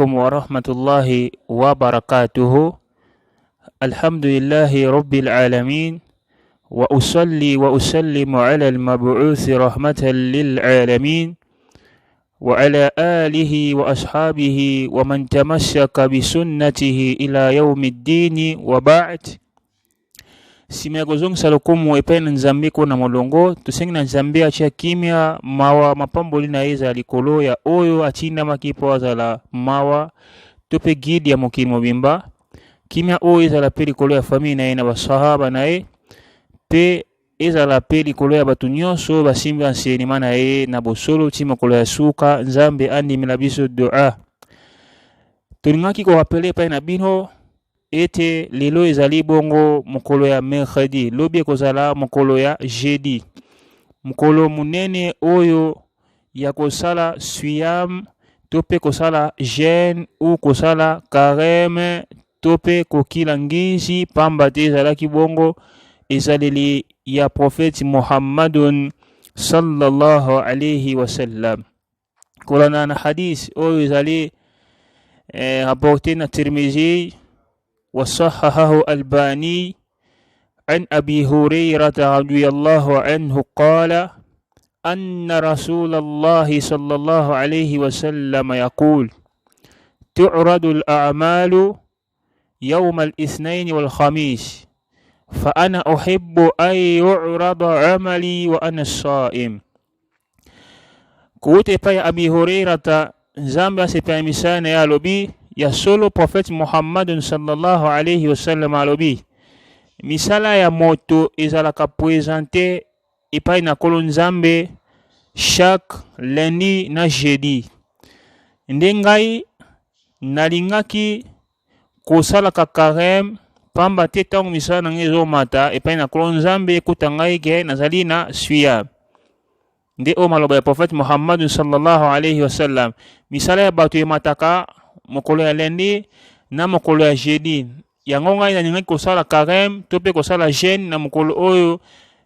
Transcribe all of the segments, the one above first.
عليكم ورحمة الله وبركاته. الحمد لله رب العالمين، وأصلي وأسلم على المبعوث رحمة للعالمين وعلى آله وأصحابه ومن تمسك بسنته إلى يوم الدين وبعد. Simegozong salukumu epena nzambi ko na molongo tusengi na nzambi acha kimia mawa mapamboli na eza likolo ya oyo atinda makipo azala mawa tope gidi ya mokili mobimba kimia oyo ezala pe likolo ya famille na ye na basahaba na ye pe ezala pe likolo ya batu nyonso basimbi enseignement na ye na bosolo ti mokolo ya suka. Nzambe andimela biso dua. Tolingaki ko rappeler pa na bino ete lelo ezali bongo mokolo ya mercredi, lobi ekozala mokolo ya jeudi, mokolo munene oyo ya kosala suyam tope kosala jeûne ou kosala carême tope kokila ngisi pamba te ezalaki bongo ezaleli ya prophète Muhammadun sallallahu alayhi wa sallam. Kolana na hadith oyo ezali rapporté na Tirmizi وصححه الباني عن أبي هريرة رضي الله عنه قال أن رسول الله صلى الله عليه وسلم يقول تعرض الأعمال يوم الاثنين والخميس فأنا أحب أن يعرض عملي وأنا الصائم. كوتي باي أبي هريرة زامبا سيبا مسانا يا لبي ya solo prophète Muhammadun sallallahu alayhi wa sallam alobi misala ya moto ezalaka présente epai na kolo nzambe chaque lundi na jeudi. Nde ngai nalingaki kosalaka carême pamba te ntango misala na ngai ezomata epai na kolo nzambe ekuta ngai ke nazali na suyam. Nde o maloba ya prophète Muhammadun sallallahu alayhi wa sallam misala ya bato emataka mokolo ya lundi na mokolo ya jeudi. Yango ngai nalingaki kosala carême to pe kosala jeûne na mokolo oyo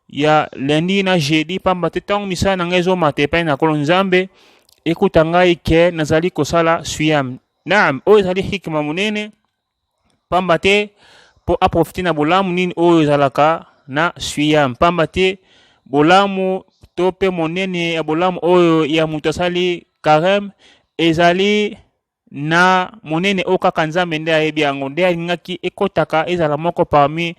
ya lundi na jeudi pamba te ntango misala na ngai ezomata epai na kolo nzambe ekuta ngai ke nazali kosala suyam. Naam, oyo ezali hikma munene pamba te po aprofite na bolamu nini oyo ezalaka na suyam pamba te bolamu to pe monene ya bolamu oyo ya moto asali carême ezali na monene o kaka nzambe nde ayebi yango. Nde alingaki ekotaka ezala moko parmi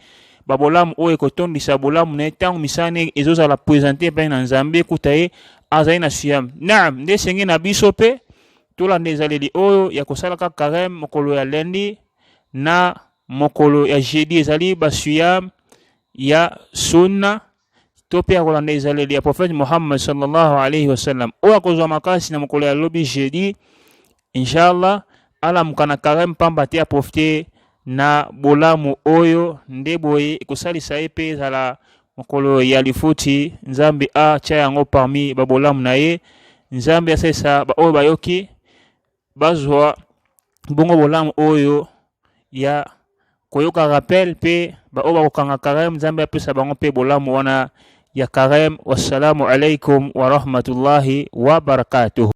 babolamu oyo ekotondisa bolamu na ntango misane ezozala présente epai na nzambe ekuta ye azali na suyam. Naam, nde senge na biso pe tolanda ezaleli oyo ya kosalaka carême mokolo ya lundi na mokolo ya jeudi ezali basuyam ya sunna to pe akolanda ezaleli ya prophète Muhammad sallallahu alayhi wa sallam oyo akozwa makasi na mokolo ya lobi jeudi. Inshallah ala mukana carême pamba te aprofite na bolamu oyo nde boye ekosalisa ye pe ezala mokolo ya lifuti. Nzambe atia yango parmi babolamu na ye. Nzambe asalisa oyo bayoki bazwa bongo bolamu oyo ya koyoka rappel pe oyo bakokanga carême. Nzambe apesa bango pe bolamu wana ya carême. Wassalamu alaikum wa rahmatullahi wa barakatuh.